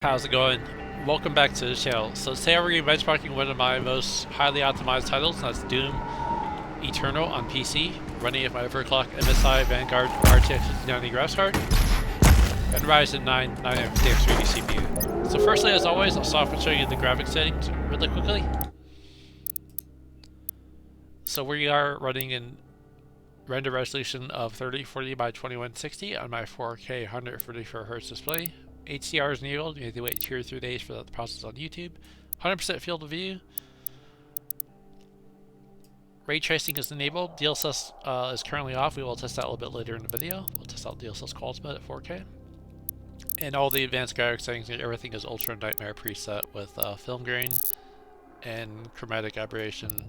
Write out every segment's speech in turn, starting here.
How's it going? Welcome back to the channel. So today we're going to be benchmarking one of my most highly optimized titles, and that's Doom Eternal on PC, running at my overclocked MSI Vanguard RTX 5090 graphics card and Ryzen 9 950X3D CPU. So firstly, as always, I'll start off and show you the graphics settings really quickly. So we are running in render resolution of 3040 by 2160 on my 4K 144Hz display. HDR is enabled. You have to wait 2 or 3 days for that to process on YouTube. 100% field of view. Ray tracing is enabled. DLSS is currently off. We will test that a little bit later in the video. We'll test out DLSS quality mode at 4K. And all the advanced graphics settings, everything is Ultra Nightmare preset with film grain and chromatic aberration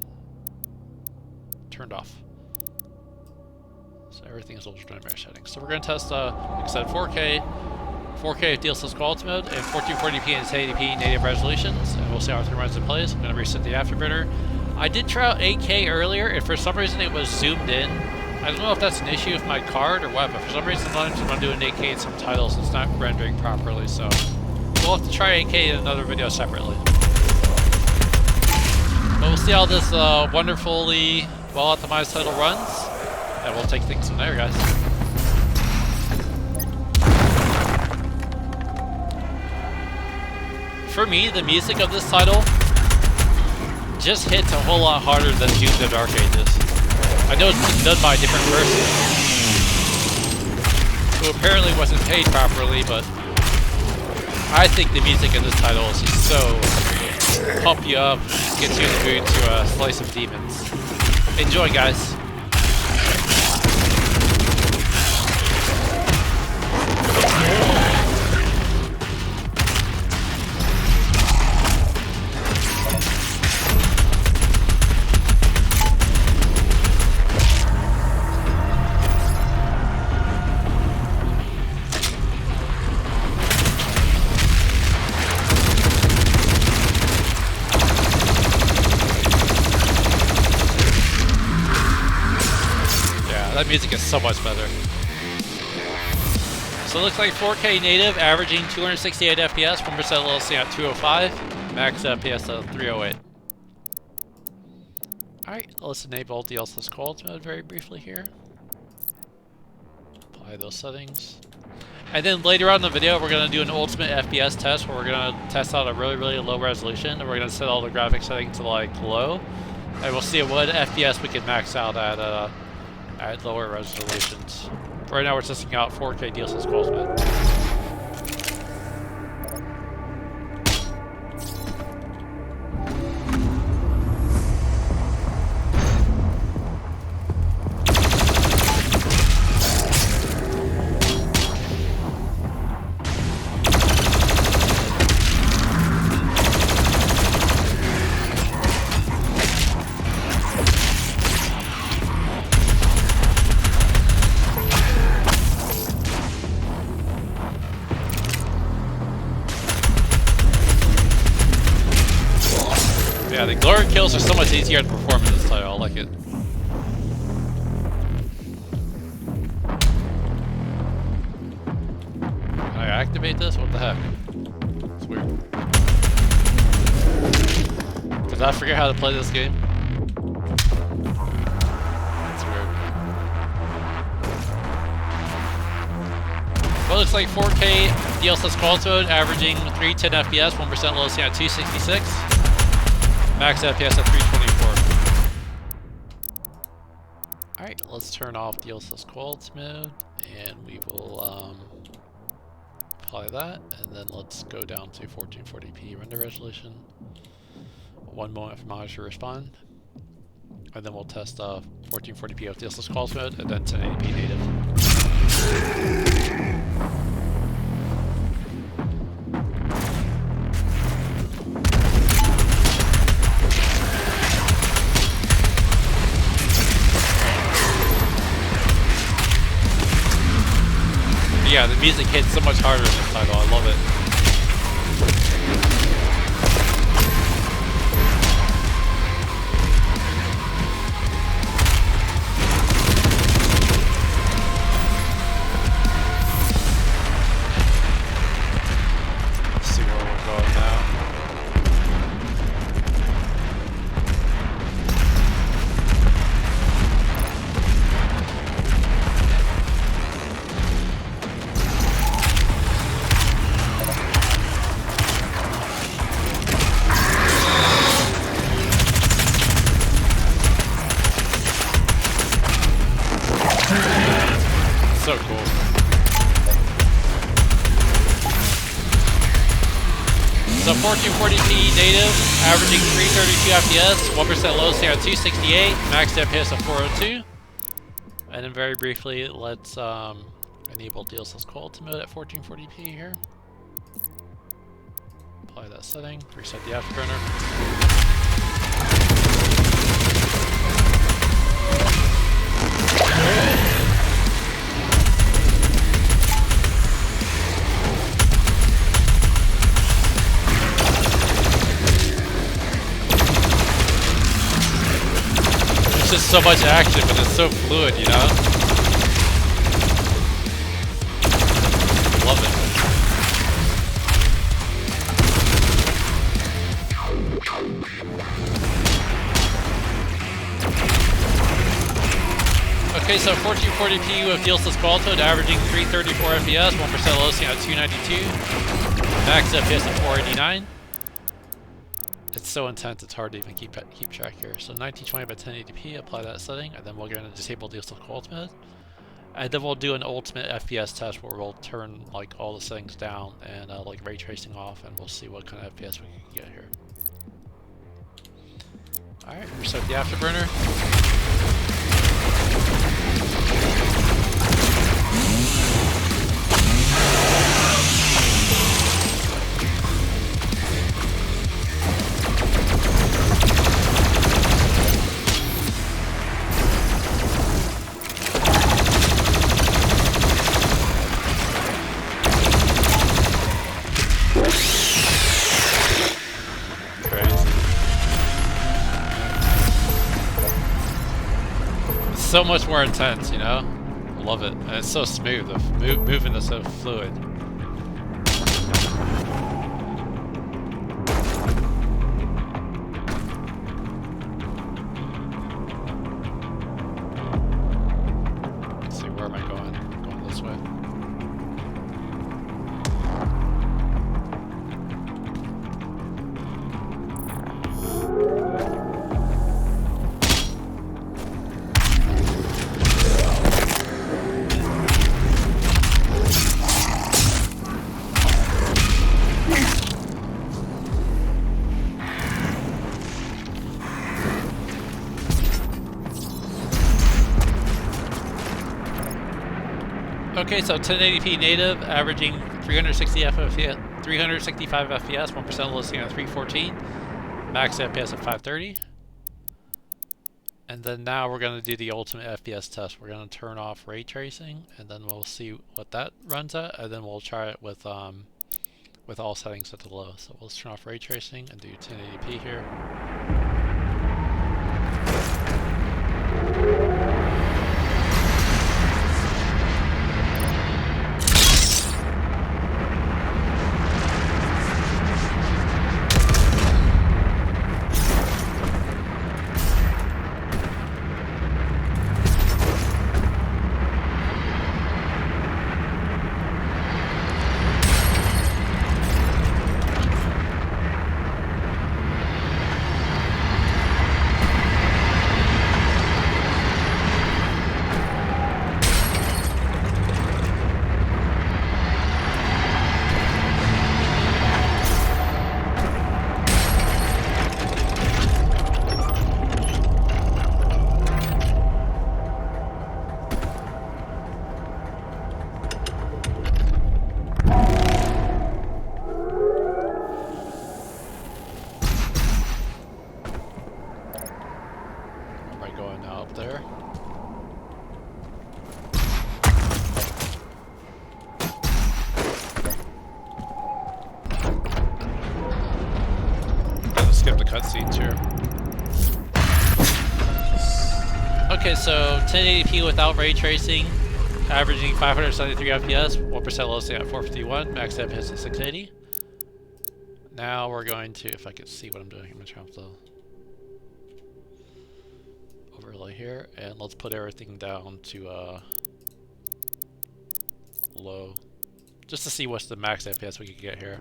turned off. So everything is Ultra Nightmare settings. So we're going to test, like I said, 4K DLSS quality mode and 1440p and 1080p native resolutions, and we'll see how everything runs and plays. I'm going to reset the afterburner. I did try out 8K earlier, and for some reason it was zoomed in. I don't know if that's an issue with my card or what, but for some reason sometimes when I'm doing 8K in some titles, it's not rendering properly, so we'll have to try 8K in another video separately. But we'll see how this wonderfully well-optimized title runs, and we'll take things from there, guys. For me, the music of this title just hits a whole lot harder than Doom the Dark Ages. I know it's done by a different person, who apparently wasn't paid properly, but I think the music in this title is just so pump you up, gets you in the mood to slay some demons. Enjoy, guys. That music is so much better. So it looks like 4K native, averaging 268 FPS, 1% latency at 205, max FPS at 308. Alright, let's enable DLSS quality mode very briefly here. Apply those settings. And then later on in the video, we're going to do an ultimate FPS test where we're going to test out a really low resolution, and we're going to set all the graphics settings to like low, and we'll see what FPS we can max out at lower resolutions. Right now we're testing out 4K DLSS quality mode. Yeah, the glory kills are so much easier to perform in this title. I like it. Can I activate this? What the heck? It's weird. Did I forget how to play this game? It's weird. Well, it looks like 4K DLSS quality mode, averaging 310 FPS, 1% latency at 266. Max FPS at 324. Alright, let's turn off DLSS quality mode, and we will apply that, and then let's go down to 1440p render resolution. 1 moment for monitor to respond, and then we'll test 1440p with DLSS quality mode, and then 1080p native. Yeah, the music hits so much harder in this title. I love it. So 1440p native, averaging 332 FPS, 1% low state at 268, max FPS at 402. And then very briefly, let's enable DLSS quality mode at 1440p here. Apply that setting, reset the afterburner. There's just so much action, but it's so fluid, you know? Love it. Okay, so 1440p with DLSS quality mode, averaging 334 FPS, 1% low state at 292, max FPS at 489. It's so intense, it's hard to even keep track here. So 1920 by 1080p, apply that setting, and then we're going to disable DLSS quality mode. And then we'll do an ultimate FPS test where we'll turn like all the settings down and like ray tracing off, and we'll see what kind of FPS we can get here. Alright, reset the afterburner. So much more intense, you know? Love it. And it's so smooth. The movement is so fluid. Let's see, where am I going? I'm going this way. Okay, so 1080p native, averaging 365 FPS, 1% listening at 314, max FPS at 530. And then now we're going to do the ultimate FPS test. We're going to turn off ray tracing, and then we'll see what that runs at, and then we'll try it with all settings set to low. So we'll turn off ray tracing and do 1080p here. Skip the cutscenes here. Okay, so 1080p without ray tracing, averaging 573 FPS, 1% low state at 451, max FPS at 680. Now we're going to, if I can see what I'm doing, I'm going to turn off the overlay here, and let's put everything down to low, just to see what's the max FPS we can get here.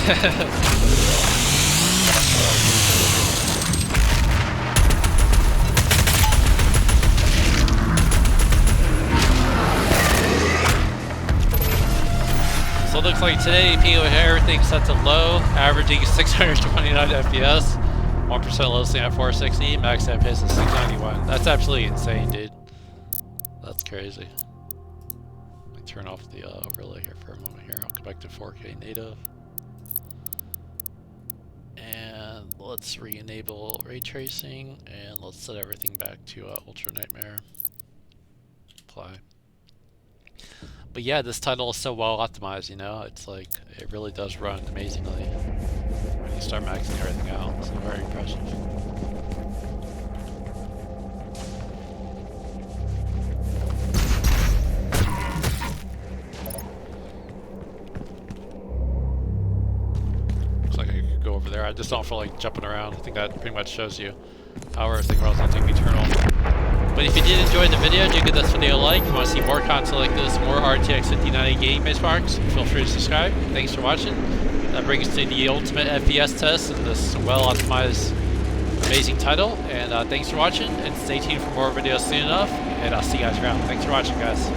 So it looks like today, AP with everything set to low, averaging 629 FPS, 1% losing at 460, max FPS is 691. That's absolutely insane, dude. That's crazy. Let me turn off the overlay here for a moment here. I'll go back to 4K native. And let's re-enable ray tracing, and let's set everything back to Ultra Nightmare. Apply. But yeah, this title is so well optimized, you know, it's like, it really does run amazingly when you start maxing everything out. It's very impressive. Looks like I could go over there. I just don't feel like jumping around. I think that pretty much shows you how everything runs on Take Eternal. But if you did enjoy the video, do give this video a like. If you want to see more content like this, more RTX 5090 gaming benchmarks, feel free to subscribe. Thanks for watching. That brings us to the ultimate FPS test in this well-optimized, amazing title. And thanks for watching, and stay tuned for more videos soon enough. And I'll see you guys around. Thanks for watching, guys.